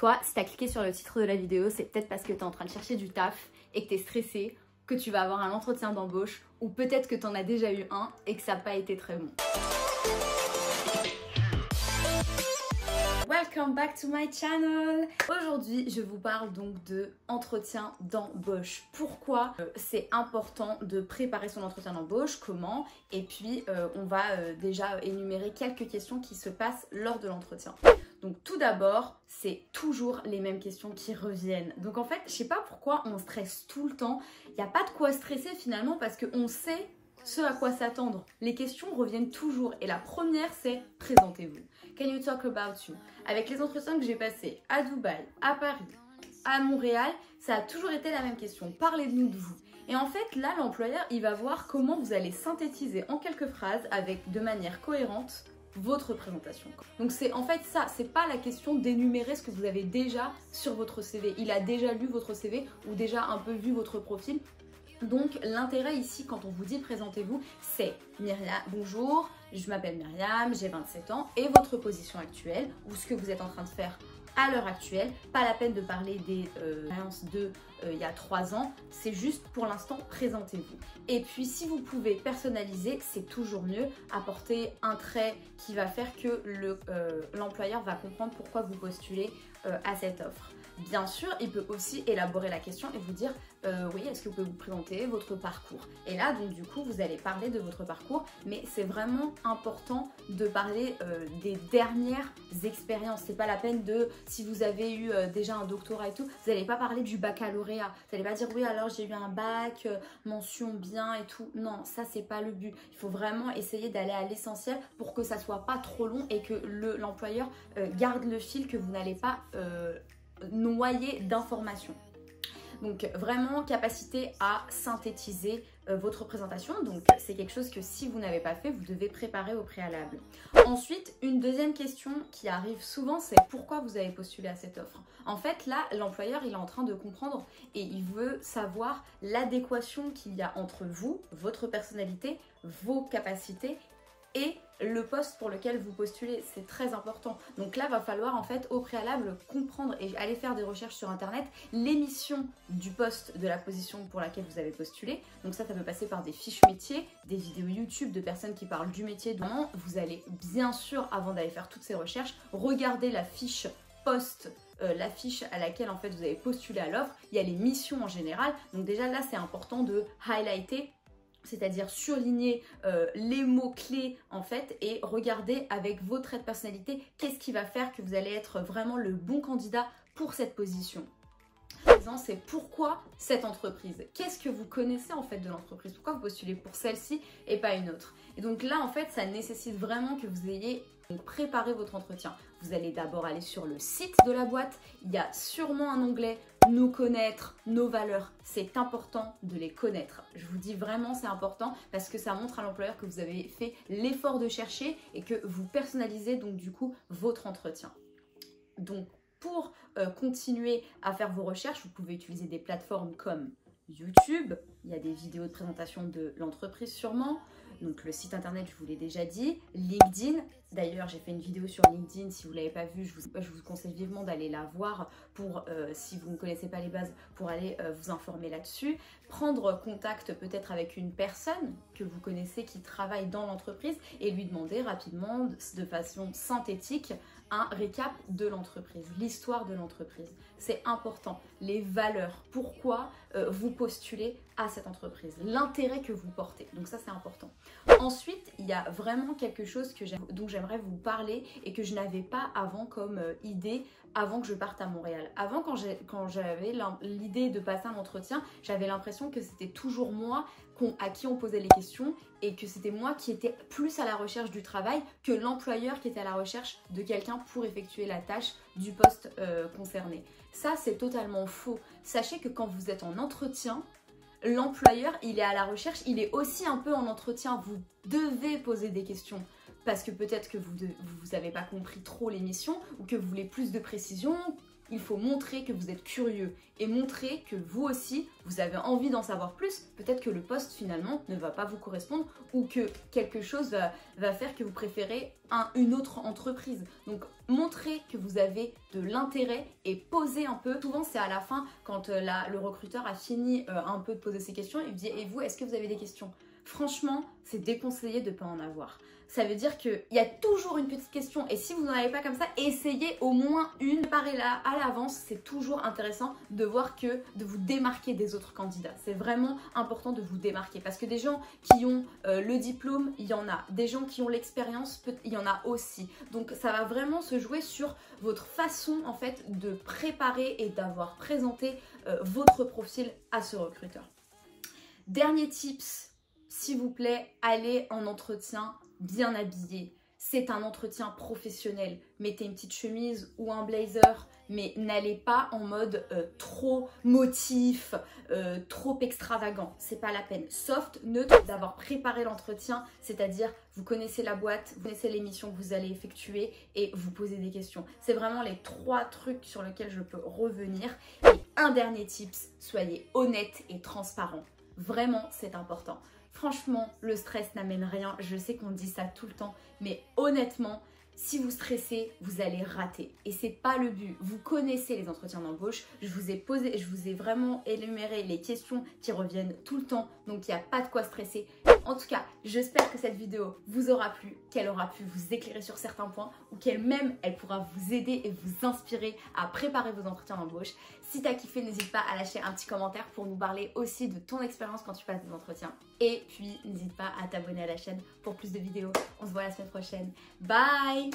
Toi, si t'as cliqué sur le titre de la vidéo, c'est peut-être parce que t'es en train de chercher du taf et que t'es stressé, que tu vas avoir un entretien d'embauche, ou peut-être que t'en as déjà eu un et que ça n'a pas été très bon. Welcome back to my channel. Aujourd'hui, je vous parle donc de entretien d'embauche. Pourquoi c'est important de préparer son entretien d'embauche, comment, et puis on va déjà énumérer quelques questions qui se passent lors de l'entretien. Donc tout d'abord, c'est toujours les mêmes questions qui reviennent. Donc en fait, je sais pas pourquoi on stresse tout le temps. Il n'y a pas de quoi stresser finalement parce qu'on sait ce à quoi s'attendre. Les questions reviennent toujours et la première c'est présentez-vous. Can you talk about you? Avec les entretiens que j'ai passés à Dubaï, à Paris, à Montréal, ça a toujours été la même question. Parlez-nous de vous. Et en fait là l'employeur il va voir comment vous allez synthétiser en quelques phrases avec de manière cohérente votre présentation. Donc c'est en fait ça, c'est pas la question d'énumérer ce que vous avez déjà sur votre CV. Il a déjà lu votre CV ou déjà un peu vu votre profil. Donc l'intérêt ici quand on vous dit présentez-vous, c'est Myriam, bonjour, je m'appelle Myriam, j'ai 27 ans et votre position actuelle ou ce que vous êtes en train de faire à l'heure actuelle. Pas la peine de parler des expériences de il y a 3 ans, c'est juste pour l'instant présentez-vous. Et puis si vous pouvez personnaliser, c'est toujours mieux, apporter un trait qui va faire que l'employeur va comprendre pourquoi vous postulez à cette offre. Bien sûr, il peut aussi élaborer la question et vous dire oui, est-ce que vous pouvez vous présenter votre parcours? Et là, donc du coup, vous allez parler de votre parcours, mais c'est vraiment important de parler des dernières expériences. C'est pas la peine de, si vous avez eu déjà un doctorat et tout, vous n'allez pas parler du baccalauréat. Vous n'allez pas dire oui, alors j'ai eu un bac, mention bien et tout. Non, ça c'est pas le but. Il faut vraiment essayer d'aller à l'essentiel pour que ça soit pas trop long et que l'employeur garde le fil, que vous n'allez pas noyer d'informations. Donc vraiment capacité à synthétiser votre présentation. Donc c'est quelque chose que si vous n'avez pas fait, vous devez préparer au préalable. Ensuite, une deuxième question qui arrive souvent, c'est pourquoi vous avez postulé à cette offre. En fait là, l'employeur il est en train de comprendre et il veut savoir l'adéquation qu'il y a entre vous, votre personnalité, vos capacités et le poste pour lequel vous postulez. C'est très important. Donc là, va falloir en fait au préalable comprendre et aller faire des recherches sur internet, l'émission du poste de la position pour laquelle vous avez postulé. Donc ça peut passer par des fiches métiers, des vidéos YouTube de personnes qui parlent du métier. Vous allez bien sûr, avant d'aller faire toutes ces recherches, regarder la fiche poste, la fiche à laquelle en fait vous avez postulé à l'offre. Il y a les missions en général. Donc déjà là, c'est important de highlighter, c'est-à-dire surligner les mots-clés en fait et regarder avec vos traits de personnalité qu'est-ce qui va faire que vous allez être vraiment le bon candidat pour cette position. C'est pourquoi cette entreprise, qu'est-ce que vous connaissez en fait de l'entreprise, pourquoi vous postulez pour celle-ci et pas une autre. Et donc là en fait ça nécessite vraiment que vous ayez préparé votre entretien. Vous allez d'abord aller sur le site de la boîte, il y a sûrement un onglet nous connaître, nos valeurs, c'est important de les connaître. Je vous dis vraiment c'est important parce que ça montre à l'employeur que vous avez fait l'effort de chercher et que vous personnalisez donc du coup votre entretien. Donc pour continuer à faire vos recherches, vous pouvez utiliser des plateformes comme YouTube, il y a des vidéos de présentation de l'entreprise sûrement, donc le site internet je vous l'ai déjà dit, LinkedIn, d'ailleurs j'ai fait une vidéo sur LinkedIn, si vous ne l'avez pas vue, je vous conseille vivement d'aller la voir pour, si vous ne connaissez pas les bases, pour aller vous informer là-dessus, prendre contact peut-être avec une personne que vous connaissez qui travaille dans l'entreprise et lui demander rapidement, de façon synthétique, un récap de l'entreprise, l'histoire de l'entreprise. C'est important, les valeurs, pourquoi vous postulez à cette entreprise, l'intérêt que vous portez, donc ça c'est important. Ensuite, il y a vraiment quelque chose dont j'aimerais vous parler et que je n'avais pas avant comme idée avant que je parte à Montréal. Avant, quand j'avais l'idée de passer un entretien, j'avais l'impression que c'était toujours moi à qui on posait les questions et que c'était moi qui étais plus à la recherche du travail que l'employeur qui était à la recherche de quelqu'un pour effectuer la tâche du poste concerné. Ça, c'est totalement faux. Sachez que quand vous êtes en entretien, l'employeur, il est à la recherche, il est aussi un peu en entretien. Vous devez poser des questions parce que peut-être que vous n'avez pas compris trop l'émission ou que vous voulez plus de précision, Il faut montrer que vous êtes curieux et montrer que vous aussi, vous avez envie d'en savoir plus. Peut-être que le poste finalement ne va pas vous correspondre ou que quelque chose va faire que vous préférez une autre entreprise. Donc montrez que vous avez de l'intérêt et posez un peu. Souvent c'est à la fin quand le recruteur a fini un peu de poser ses questions, il me dit et vous, est-ce que vous avez des questions? Franchement, c'est déconseillé de ne pas en avoir. Ça veut dire qu'il y a toujours une petite question et si vous n'en avez pas comme ça, essayez au moins une. Préparez-la à l'avance, c'est toujours intéressant de voir de vous démarquer des autres candidats. C'est vraiment important de vous démarquer parce que des gens qui ont le diplôme, il y en a. Des gens qui ont l'expérience, il y en a aussi. Donc ça va vraiment se jouer sur votre façon en fait de préparer et d'avoir présenté votre profil à ce recruteur. Dernier tips, s'il vous plaît, allez en entretien bien habillé. C'est un entretien professionnel. Mettez une petite chemise ou un blazer, mais n'allez pas en mode trop motif, trop extravagant. C'est pas la peine. Soft, neutre, d'avoir préparé l'entretien, c'est-à-dire vous connaissez la boîte, vous connaissez les missions que vous allez effectuer et vous posez des questions. C'est vraiment les 3 trucs sur lesquels je peux revenir. Et un dernier tips, soyez honnête et transparent. Vraiment, c'est important. Franchement, le stress n'amène rien. Je sais qu'on dit ça tout le temps, mais honnêtement, si vous stressez, vous allez rater. Et c'est pas le but. Vous connaissez les entretiens d'embauche. Je vous ai vraiment énuméré les questions qui reviennent tout le temps. Donc, il n'y a pas de quoi stresser. En tout cas, j'espère que cette vidéo vous aura plu, qu'elle aura pu vous éclairer sur certains points ou elle pourra vous aider et vous inspirer à préparer vos entretiens d'embauche. Si tu as kiffé, n'hésite pas à lâcher un petit commentaire pour nous parler aussi de ton expérience quand tu passes des entretiens. Et puis, n'hésite pas à t'abonner à la chaîne pour plus de vidéos. On se voit la semaine prochaine. Bye!